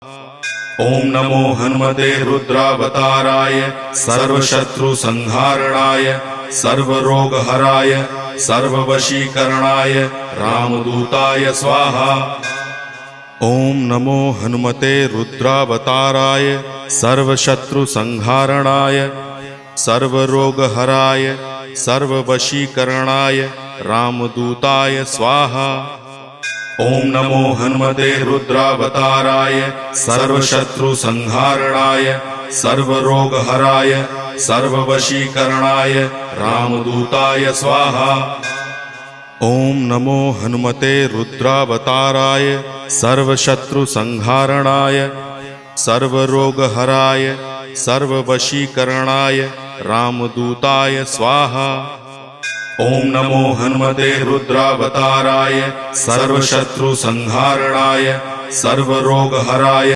ओम नमो हनुमते रुद्रावताराय सर्वशत्रुसंहारणाय सर्वरोगहराय सर्ववशीकरणाय रामदूताय स्वाहा। ओम नमो हनुमते रुद्रावताराय सर्वशत्रुसंहारणाय सर्वरोगहराय सर्ववशीकरणाय रामदूताय स्वाहा। ओम नमो हनुमते रुद्रावताराय सर्वशत्रुसंहारणाय सर्वरोगहराय सर्ववशीकरणाय रामदूताय स्वाहा। ओम नमो हनुमते रुद्रावताराय सर्वशत्रुसंहारणाय सर्वरोगहराय सर्ववशीकरणाय रामदूताय स्वाहा। ओम नमो हनुमते रुद्रावताराय सर्वशत्रुसंहारणाय सर्वरोगहराय